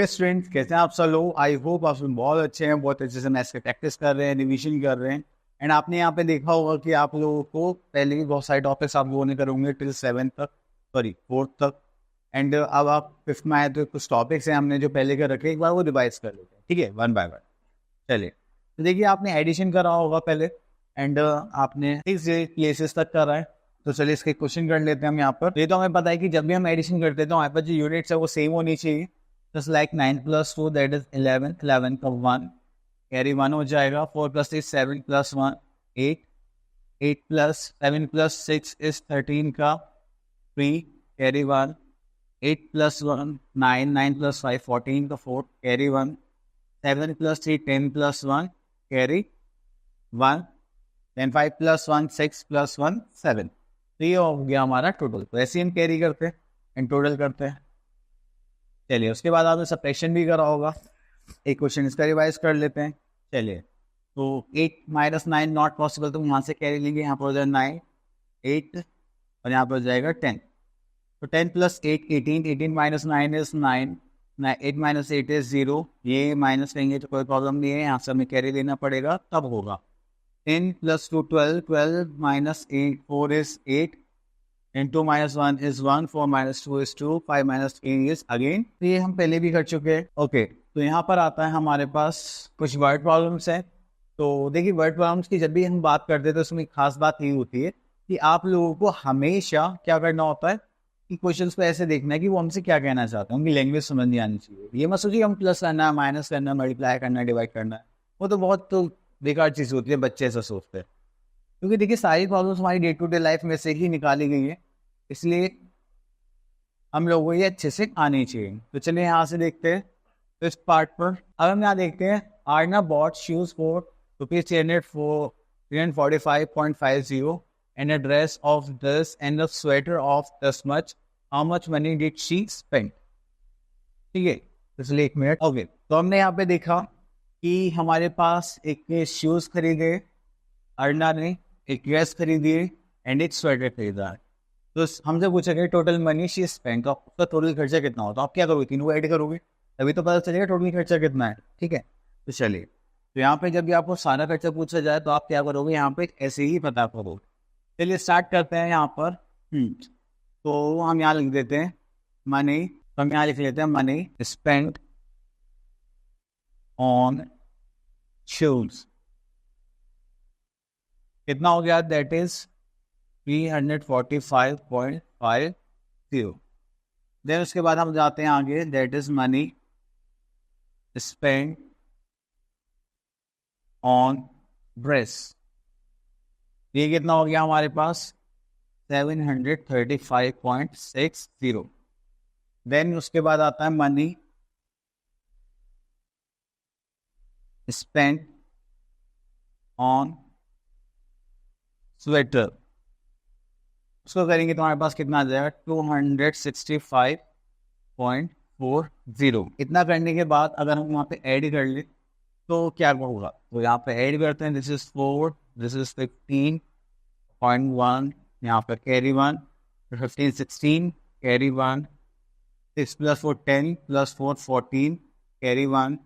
Students, कैसे हैं आप सब लोग। आई होप आप सब बहुत अच्छे हैं, बहुत अच्छे से मैथ्स की प्रैक्टिस कर रहे हैं, रिवीजन कर रहे हैं। एंड आपने यहाँ पे देखा होगा कि आप लोगों को पहले भी बहुत सारे टॉपिक्स आप लोगों ने करोगे टिल 7 तक, सॉरी 4 तक। एंड अब आप 5th में आए तो कुछ टॉपिक्स हैं हमने जो पहले कर रखे, एक बार वो रिवाइज कर लेते हैं, ठीक है, वन बाय वन। चलिए, तो देखिए आपने एडिशन करा होगा पहले, एंड आपने 6 प्लेसेस तक करा है। तो चलिए इसके क्वेश्चन कर लेते हैं हम यहाँ पर। ये तो हमें पता है कि जब भी हम एडिशन करते हैं तो हमारे पास जो यूनिट्स है वो सेम होनी चाहिए। जस्ट लाइक 9 + 2 दैट इज 11, 11 का 1 कैरी 1 हो जाएगा। 4 + 6 7 + 1 8, 8 + 7 + 6 इज 13 का 3 कैरी 1, 8 + 1 9, 9 + 5 14 का 4 कैरी 1, 7 + 3 10 + 1 कैरी 1, then 5 + 1 6 + 1 7। तो ये हो गया हमारा टोटल। तो ऐसे हम कैरी करते हैं एंड टोटल करते हैं। चलिए, उसके बाद आपने सब्ट्रैक्शन भी करा होगा। एक क्वेश्चन इसका रिवाइज कर लेते हैं। चलिए, तो 8 - 9 नॉट पॉसिबल, तो यहाँ से कैरी लेंगे, यहाँ पर हो जाएगा 9 8 और यहाँ पर हो जाएगा 10। तो 10 + 8 18, 18 - 9 इज 9, 8 - 8 इज 0। ये माइनस लेंगे तो कोई प्रॉब्लम नहीं है, यहाँ से हमें कैरी लेना पड़ेगा, तब होगा। 10 + 2 12, 12 - 8 4 is 8, and 2 - 1 is 1, 4 - 2 is 2, 5 - 3 is again। तो ये हम पहले भी कर चुके हैं। ओके, तो यहाँ पर आता है हमारे पास कुछ वर्ड प्रॉब्लम्स हैं। तो देखिए, वर्ड प्रॉब्लम्स की जब भी हम बात करते हैं तो उसमें खास बात ये होती है कि आप लोगों को हमेशा क्या करना होता है कि क्वेश्चंस को ऐसे देखना है कि वो हमसे क्या कहना चाहते हैं, उनकी लैंग्वेज समझ नहीं आनी चाहिए। ये मत सोचिए हम प्लस करना है, माइनस करना है, मल्टीप्लाई करना है, डिवाइड करना है। वो तो बहुत बेकार चीज़ होती है, बच्चे ऐसा सोचते हैं। क्योंकि देखिए, सारी प्रॉब्लम्स हमारी डे टू डे लाइफ में से ही निकाली गई है, इसलिए हम लोगों को ये अच्छे से आनी चाहिए। तो चलिए यहाँ से देखते हैं तो इस पार्ट पर। अब हम यहाँ देखते हैं, Aarna bought shoes for ₹345.50 and a dress of this and a sweater of this much. How much money did she spend? ठीक है, तो चलिए एक मिनट। ओके, तो हमने यहाँ पे देखा कि हमारे पास एक शूज खरीदे अर्ना ने, एक ड्रेस खरीदी एंड एक स्वेटर खरीदा। तो हमसे पूछा गया टोटल मनी शी स्पेंड, तो आपका टोटल खर्चा कितना होता है। आप क्या करोगे, तीनों को ऐड करोगे तभी तो पता चलेगा टोटल खर्चा कितना है। ठीक है, तो चलिए, तो यहाँ पे जब भी आपको सारा खर्चा पूछा जाए तो आप क्या करोगे, यहाँ पे ऐसे ही पता करोगे। चलिए स्टार्ट करते हैं यहाँ पर। तो हम यहाँ लिख देते हैं मनी, तो हम यहाँ लिख लेते हैं मनी स्पेंड ऑन शूज। कितना हो गया, दैट इज 345.50। देन उसके बाद हम जाते हैं आगे, that is money spend on dress. ये कितना हो गया हमारे पास, 735.60। देन उसके बाद आता है मनी स्पेंड ऑन स्वेटर। उसको करेंगे तो हमारे पास कितना आ जाएगा, 265.40। इतना करने के बाद अगर हम वहाँ पे ऐड कर ले तो क्या होगा, तो यहाँ पे ऐड करते हैं, दिस इज 4, दिस इज 15.1, यहाँ पे carry 1, 15 16 carry 1, 6 + 4 10 + 4 14 carry 1,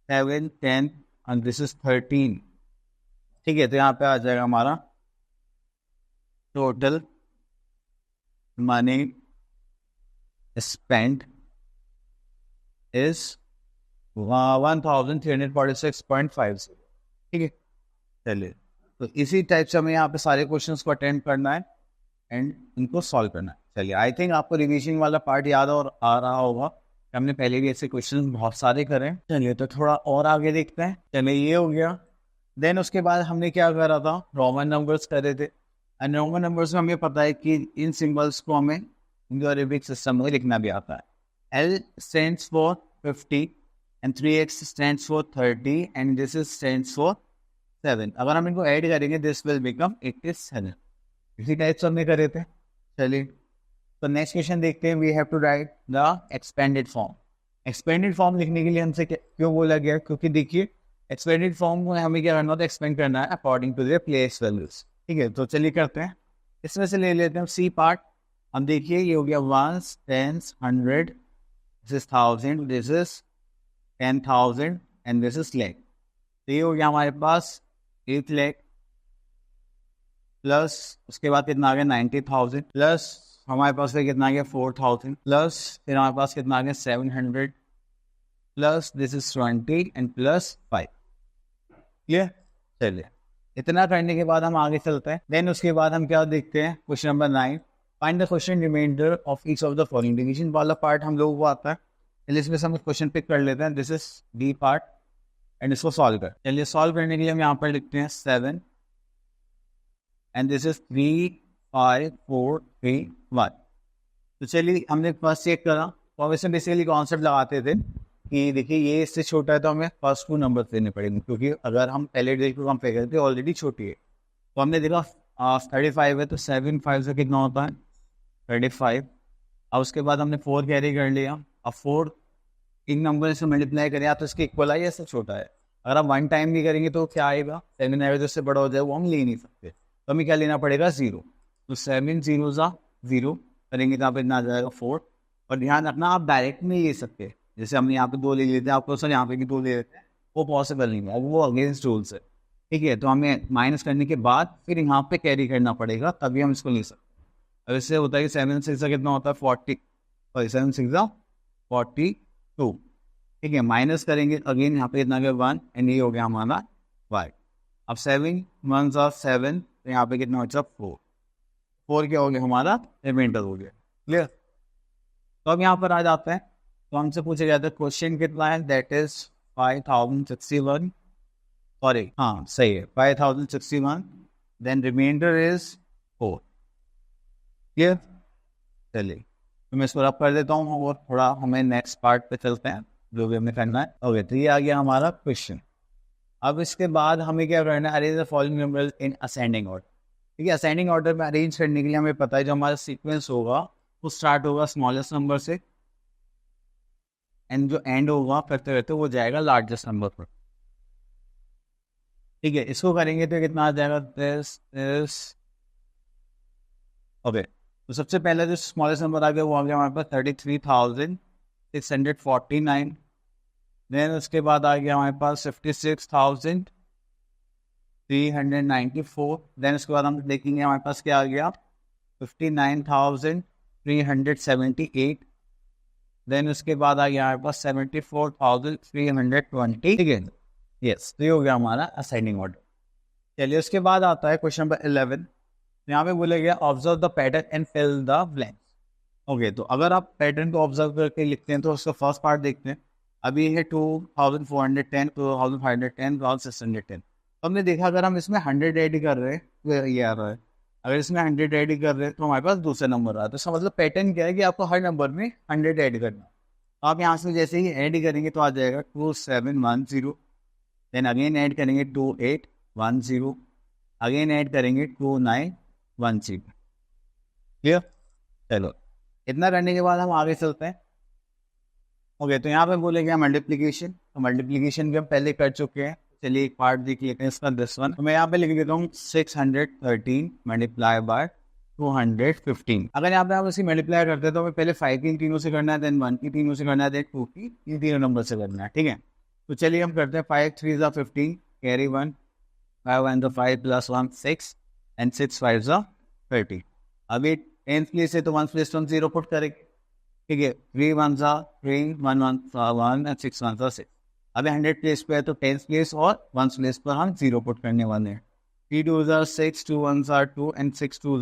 7 10 and this is 13। ठीक है, तो यहाँ पे आ जाएगा हमारा टोटल मनी स्पेंड इज 1346.50। ठीक है, चलिए, तो इसी टाइप से हमें यहाँ पे सारे क्वेश्चंस को अटेंड करना है एंड इनको सॉल्व करना है। चलिए, आई थिंक आपको रिवीजन वाला पार्ट याद और आ रहा होगा, हमने पहले भी ऐसे क्वेश्चंस बहुत सारे करे हैं। चलिए, तो थोड़ा और आगे देखते हैं। चलिए, ये हो गया। देन उसके बाद हमने क्या करा था, रोमन नंबर्स करे थे। एंड रोमन नंबर्स में हमें पता है कि इन सिंबल्स को हमें इंडो अरेबिक सिस्टम में लिखना भी आता है। L stands for 50 and 3x stands for 30 and this is stands for 7। अगर हम इनको ऐड करेंगे दिस विल बिकम 87। इसी टाइप से हमने करे थे। चलिए, तो नेक्स्ट क्वेश्चन देखते हैं। We have to write the expanded form. Expanded form लिखने के लिए हमसे क्यों बोला गया, क्योंकि देखिए एक्सपेंडेड फॉर्म में हमें क्या करना होता है, एक्सपेंड करना है according to their place values. ठीक है, तो चलिए करते हैं। इसमें से ले लेते हैं सी पार्ट। हम देखिए, ये हो गया 1s 10s 100 this is 1000, this is 10,000 and this is lakh. तो ये हो गया हमारे पास 8 लाख प्लस उसके बाद कितना आ गया 90,000 प्लस हमारे पास फिर कितना आ गया 4,000 प्लस फिर हमारे पास कितना आ गया 700 plus this is 20 and plus 5। Clear? चलिए, इतना करने के बाद हम आगे चलते हैं। देन उसके बाद हम क्या देखते हैं, question number 9, find the question remainder of each of the following. Division वाला पार्ट हम लोगों को आता है, चलिए इसमें से हम क्वेश्चन पिक कर लेते हैं। This is D part and इसको सॉल्व कर। चलिए सॉल्व करने के लिए हम यहाँ पर लिखते हैं 7 एंड दिस इज 3 5 4 3 1। तो चलिए हमने फर्स्ट चेक करा, तो हम इसमें बेसिकली कॉन्सेप्ट लगाते थे कि देखिए ये इससे छोटा है तो हमें फर्स्ट 2 नंबर देने पड़ेंगे, क्योंकि अगर हम पहले डेट को कंपेयर करते हैं ऑलरेडी छोटी है। तो हमने देखा 35 है तो 7 5 से कितना होता है 35। अब उसके बाद हमने 4 कैरी कर लिया। अब 4 इन नंबर से मल्टीप्लाई करें या तो इसके इक्वल है या इससे छोटा है। अगर आप 1 टाइम भी करेंगे तो क्या आएगा 7 आएगा, इससे बड़ा हो जाए वो हम ले नहीं सकते, तो हमें क्या लेना पड़ेगा 0। तो 7 0 0 करेंगे तो यहाँ पे इतना आ जाएगा 4। और ध्यान रखना आप डायरेक्ट नहीं ले सकते, जैसे हमने यहाँ पे 2 ले लेते हैं, आपको सर यहाँ पे भी 2 ले लेते हैं, वो पॉसिबल नहीं है, वो अगेंस्ट रूल्स है। ठीक है, तो हमें माइनस करने के बाद फिर यहाँ पे कैरी करना पड़ेगा, तभी हम इसको ले सकते हैं। अब इससे होता है कि 7 6 कितना होता है 40, सॉरी 7 6 42। ठीक है, माइनस करेंगे अगेन यहाँ पे कितना गया 1 एंड ये हो गया हमारा y। अब 7 1 7, तो यहाँ पे कितना बचा 4 क्या हो गया हमारा रिमाइंडर हो गया। क्लियर? तो अब यहाँ पर आ जाते हैं, तो हमसे पूछा जाता है क्वेश्चन कितना है, दैट इज 5061, सॉरी हाँ सही है 5061, देन रिमाइंडर इज 4। क्लियर? चलिए तो मैं इसको रब कर देता हूँ और थोड़ा हमें नेक्स्ट पार्ट पे चलते हैं जो भी हमें करना है। ओके, तो ये आ गया हमारा क्वेश्चन। अब इसके बाद हमें क्या करना है, arrange the following numbers in ascending order. ठीक है, असेंडिंग ऑर्डर में अरेंज करने के लिए हमें पता है जो हमारा सीक्वेंस होगा वो स्टार्ट होगा स्मॉलेस्ट नंबर से एंड जो एंड होगा करते करते वो जाएगा लार्जेस्ट नंबर पर। ठीक है, इसको करेंगे तो कितना आ जाएगा दिस। ओके, तो सबसे पहले जो स्मॉलेस्ट नंबर आ गया वो आ गया हमारे पास 33,649। देन उसके बाद आ गया हमारे पास 56,394। देन उसके बाद हम देखेंगे हमारे पास क्या आ गया 59,378। देन उसके बाद आ गया हमारे पास 74,320। ठीक है, यस, तो ये हो गया हमारा असेंडिंग ऑर्डर। चलिए उसके बाद आता है क्वेश्चन नंबर 11। यहाँ पे बोला गया observe the pattern and fill the blanks. Okay, तो अगर आप पैटर्न को ऑब्जर्व करके लिखते हैं तो उसका फर्स्ट पार्ट देखते हैं। अभी है 2410, 2510, 2610। तो हमने देखा अगर हम इसमें 100 ऐड कर रहे हैं तो ये आ रहा है, अगर इसमें 100 ऐड कर रहे हैं तो हमारे पास दूसरा नंबर आ रहा है। तो इसका मतलब पैटर्न क्या है कि आपको हर नंबर में 100 ऐड करना। तो आप यहाँ से जैसे ही ऐड करेंगे तो आ जाएगा 2710। देन अगेन ऐड करेंगे 2810, अगेन ऐड करेंगे 2910। क्लियर? चलो, इतना करने के बाद हम आगे चलते हैं। ओके, तो यहाँ पे बोलेगा मल्टीप्लिकेशन। तो मल्टीप्लिकेशन भी हम पहले कर चुके हैं, चलिए एक पार्ट देख लेते हैं इसका, दिस वन। तो मैं यहाँ पे लिख देता हूँ 613 मल्टीप्लाई बाय 215। अगर यहाँ पे आप इसकी मल्टीप्लाई करते हैं तो हमें पहले 5 की तीनों से करना है, देन 1 की तीनों से करना है, देन 2 की इन तीनों नंबर से करना है। ठीक है, तो चलिए हम करते हैं 5 3 15 कैरी 1, 5 1 5 प्लस 1 6 एंड 6 5 30। अभी 10th प्लेस है तो 1 प्लस 1 0 पुट करेंगे। ठीक है, 3 1 3 1 1 1 एंड 6 1 6। अभी 100 प्लेस पे है तो 10th प्लेस और 1 प्लेस पर हम 0 पुट करने वाले हैं। 3 2 6, 2 1 2 एंड 6 2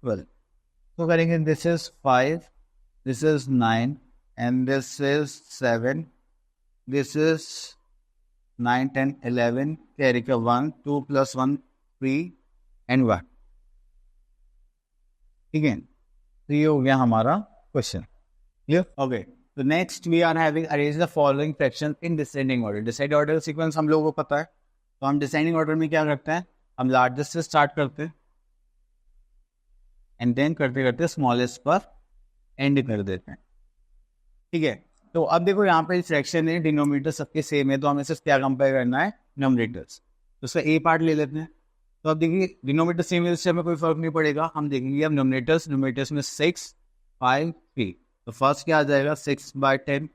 12। तो करेंगे this is 5, this is 9 and this is 7, this is 9 10 11 carry का 1 2 प्लस 1 3 एंड 1। ठीक है, तो ये हो गया हमारा क्वेश्चन। क्लियर? ओके, तो next we are having arrange the following fraction in descending order. Descending order sequence हम लोगों को पता है, तो हम डिसेंडिंग ऑर्डर में क्या करते हैं, हम लार्जेस्ट से स्टार्ट करते हैं एंड देन करते करते स्मॉलेस्ट पर एंड कर देते हैं। ठीक है, तो अब देखो यहाँ पे फ्रैक्शन है, डिनोमिनेटर सबके सेम है, तो हमें सिर्फ क्या कंपेयर करना है, नोमिनेटर्स। तो उसका ए पार्ट ले लेते हैं। तो अब देखिए डिनोमिनेटर सेम है, इससे हमें कोई फर्क नहीं पड़ेगा। हम देखेंगे अब नोमिनेटर्स में 6 5 3। तो फर्स्ट क्या आ जाएगा 6/10,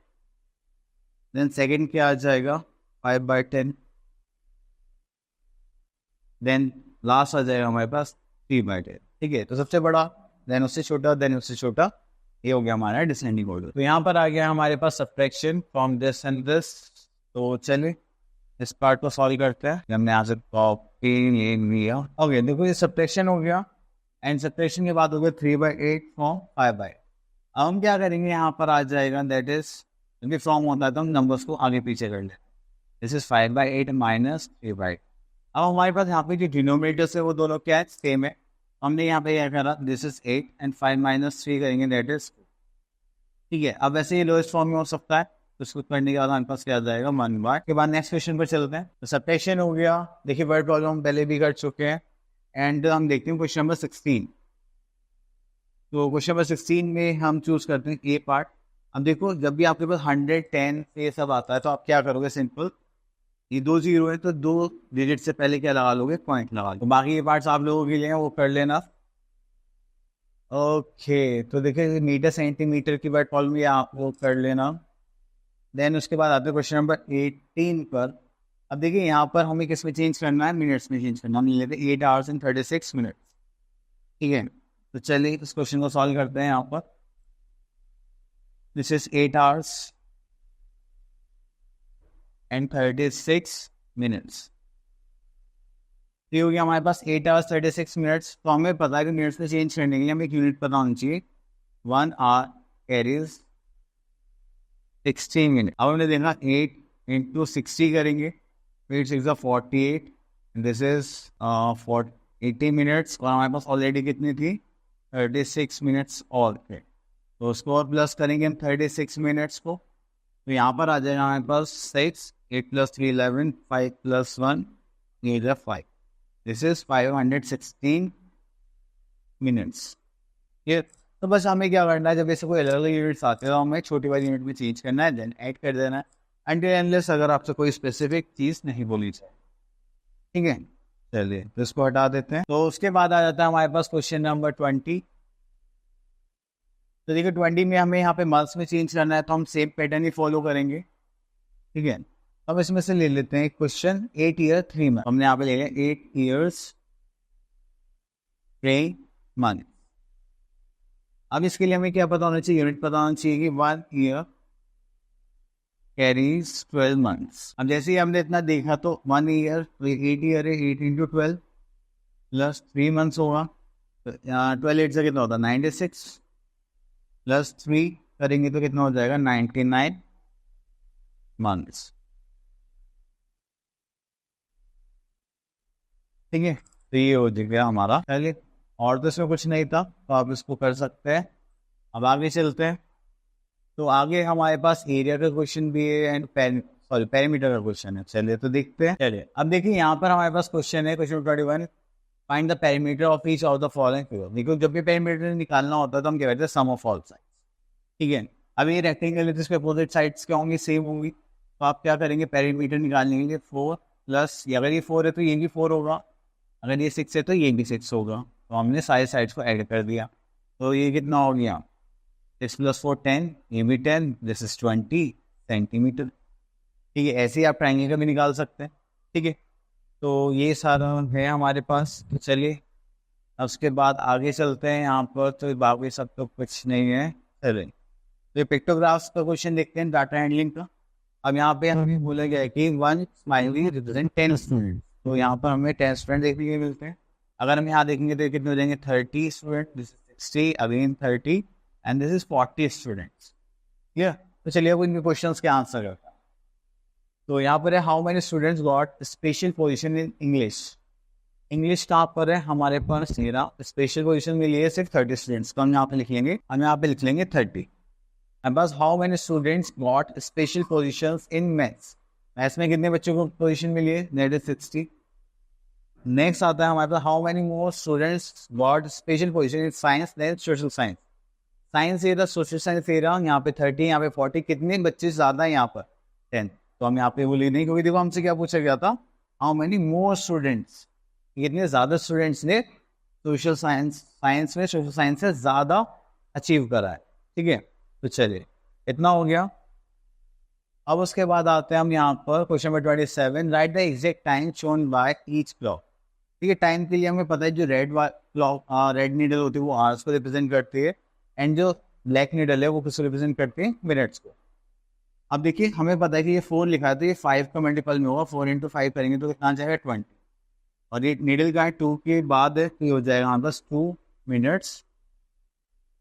देन सेकेंड क्या आ जाएगा 5/10, देन लास्ट आ जाएगा हमारे पास 3/10। ठीक है, तो सबसे बड़ा, देन उससे छोटा, देन उससे छोटा, ये हो गया हमारा डिसेंडिंग ऑर्डर। तो यहाँ पर आ गया हमारे पास subtraction from this and this. तो चलिए इस पार्ट को सॉल्व करते हैं। हमने यहाँ से कॉपी ले लिया। ओके, देखो ये सब्ट्रैक्शन हो गया, एंड सब्ट्रैक्शन के बाद हो गया 3/8 फ्रॉम 5/8। अब हम क्या करेंगे, यहाँ पर आ जाएगा दैट इज, क्योंकि फ्रॉम होता है तो हम नंबर्स को आगे पीछे कर लेते हैं। This is 5/8 minus 3/8। अब हमारे पास यहाँ पे जो डिनोमिनेटर्स है वो दोनों क्या है, सेम है। हमने यहाँ पे क्या करा, दिस इज 8 एंड 5 माइनस 3 करेंगे, दैट इज 2। ठीक है, अब वैसे ये लोएस्ट फॉर्म में हो सकता है, तो इसको करने के बाद हमारे पास क्या आ जाएगा 1/। के बाद नेक्स्ट क्वेश्चन पर चलते हैं। तो सब्ट्रैक्शन हो गया, देखिए वर्ड प्रॉब्लम हम पहले भी कर चुके हैं। एंड हम देखते हैं क्वेश्चन नंबर 16। तो क्वेश्चन नंबर 16 में हम चूज करते हैं ए पार्ट। अब देखो जब भी आपके पास 110 ये सब आता है तो आप क्या करोगे, सिंपल, ये 2 0 है तो 2 डिजिट से पहले क्या लगा लोगे, पॉइंट लगा लो। तो बाकी ये पार्ट्स आप लोगों के लिए वो कर लेना। ओके, तो देखिए मीटर सेंटीमीटर की वर्ड प्रॉब्लम ये आप वो कर लेना। देन उसके बाद आते हैं क्वेश्चन नंबर 18 पर। अब देखिए यहाँ पर हमें किस में चेंज करना है, मिनट्स में चेंज करना। हम लेते हैं 8 आवर्स एंड 36 मिनट्स। ठीक है, तो चलिए इस क्वेश्चन को सॉल्व करते हैं। यहाँ पर this is 8 hours and 36 minutes. ये हो गया हमारे पास 8 आवर्स 36 मिनट्स। तो हमें पता है कि मिनट्स में चेंज करने के लिए हमें एक यूनिट पता होनी चाहिए। 1 आवर कैरीज 60 मिनट। अब हमने देखा 8 इंटू 60 करेंगे, 8 6 48, दिस इज 80 मिनट्स। और हमारे पास ऑलरेडी कितनी थी, 36 मिनट्स और थे, तो उसको और प्लस करेंगे हम 36 मिनट्स को। तो यहाँ पर आ जाएगा हमारे पास 6, 8 + 3 11, 5 + 1 8 5। This is 516 minutes. ये तो बस हमें क्या करना है, जब ऐसे कोई अलग अलग यूनिट्स आते हैं तो हमें छोटी वाली यूनिट में चेंज करना है, देन ऐड कर देना है, अनटिल अनलेस अगर आपसे कोई स्पेसिफिक चीज़ नहीं बोली जाए। ठीक है, चलिए तो इसको हटा देते हैं। तो उसके बाद आ जाता है हमारे पास क्वेश्चन नंबर 20। तो देखिए 20 में हमें यहाँ पे मंथ्स में चेंज करना है, तो हम सेम पैटर्न ही फॉलो करेंगे। ठीक है, अब इसमें से ले लेते हैं क्वेश्चन 8 ईयर 3 मंथ। हमने यहाँ पे ले लिया 8 ईयर्स 3 मंथ। अब इसके लिए हमें क्या पता होना चाहिए, यूनिट पता होना चाहिए कि 1 ईयर कैरीज 12 मंथ्स। अब जैसे ही हमने इतना देखा तो 1 ईयर, 8 ईयर है, 8 × 12 प्लस 3 मंथ्स होगा। 12 8 से कितना होता है 96, प्लस 3 करेंगे तो कितना हो जाएगा 99 मंथ्स। ठीक है, तो ये हो गया हमारा। चलिए, और तो इसमें कुछ नहीं था तो आप इसको कर सकते हैं। अब आगे चलते हैं। तो आगे हमारे पास एरिया का क्वेश्चन भी है एंड पेरीमीटर का क्वेश्चन है। चलिए तो देखते हैं। चलिए अब देखिए यहाँ पर हमारे पास क्वेश्चन है, question 21, find the perimeter of each of the following figure. देखो जब भी पेरीमीटर निकालना होता है तो हम क्या कहते हैं, सम ऑफ ऑल साइड्स। ठीक है, अब ये रेक्टेंगल है जिसके अपोजिट साइड्स क्या होंगी, सेम होंगी। तो आप क्या करेंगे, पेरीमीटर निकालने के लिए 4 प्लस, अगर ये 4 है तो ये भी 4 होगा, अगर ये 6 है तो ये भी 6 होगा। तो हमने सारे साइड्स को ऐड कर दिया। तो ये कितना हो गया, 6 + 4 10, ये भी 10, दिस इज 20 सेंटीमीटर। ठीक है, ऐसे ही आप ट्रायंगल का भी निकाल सकते हैं। ठीक है, तो ये सारा है हमारे पास। तो चलिए अब उसके बाद आगे चलते हैं। यहाँ पर तो बाकी सब तो कुछ नहीं है। चलिए तो ये पिक्टोग्राफ्स का क्वेश्चन देखते हैं, डाटा हैंडलिंग का। अब यहाँ पे हमें बोला गया है कि 1 स्माइली रिप्रेजेंट 10 स्टूडेंट। तो यहाँ पर हमें 10 स्टूडेंट देखने के मिलते हैं। अगर हम यहाँ देखेंगे तो कितने हो जाएंगे, 30 student, this is 60, again 30 and this is 40 students. Clear. तो चलिए अब इनके क्वेश्चंस के आंसर करते हैं। तो यहाँ पर है, how many students got special position in English. English कहाँ पर है, हमारे पास मेरा स्पेशल पोजीशन मिली है सिर्फ 30 स्टूडेंट्स। तो हम यहाँ पे लिख लेंगे, हम यहाँ पे लिख लेंगे 30। अब बस how many students got special positions in maths. Maths में कितने बच्चों को पोजीशन मिली है, दैट इज 60। नेक्स्ट आता है हमारे पास, how many more students got special position in science than social science. Science ये था, सोशल साइंस ये रहा, यहाँ पे 30, यहाँ पे 40, कितने बच्चे ज्यादा है यहाँ पर 10। तो हम यहाँ पे बोले नहीं, क्योंकि देखो हमसे क्या पूछा गया था, हाउ मेनी मोर स्टूडेंट्स, कितने ज्यादा स्टूडेंट्स ने सोशल साइंस में सोशल साइंस से ज्यादा अचीव करा है। ठीक है, तो चलिए इतना हो गया। अब उसके बाद आते हैं हम यहाँ पर question number 27, right the exact time shown by each clock. ठीक है, टाइम के लिए हमें पता है जो क्लॉक रेड नीडल होती है वो आवर्स को रिप्रेजेंट करती है, एंड जो ब्लैक नीडल है वो किसको रिप्रेजेंट करती है, मिनट्स को। अब देखिए हमें पता है कि ये 4 लिखा है तो ये 5 का मल्टीपल में होगा, 4 × 5 करेंगे तो कितना आ जाएगा 20, और ये नीडल का है 2 के बाद है तो ये हो जाएगा हमारे पास 2 minutes,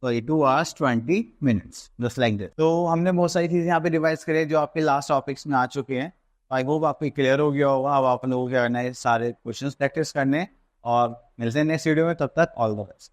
sorry 2 hours 20 minutes, just like that. तो हमने बहुत सारी चीज़ें यहाँ पे रिवाइज करी जो आपके लास्ट टॉपिक्स में आ चुके हैं। आई होप आपको क्लियर हो गया होगा। अब आप लोगों को क्या करना है, सारे क्वेश्चंस प्रैक्टिस करने, और मिलते हैं नेक्स्ट वीडियो में। तब तक ऑल द बेस्ट।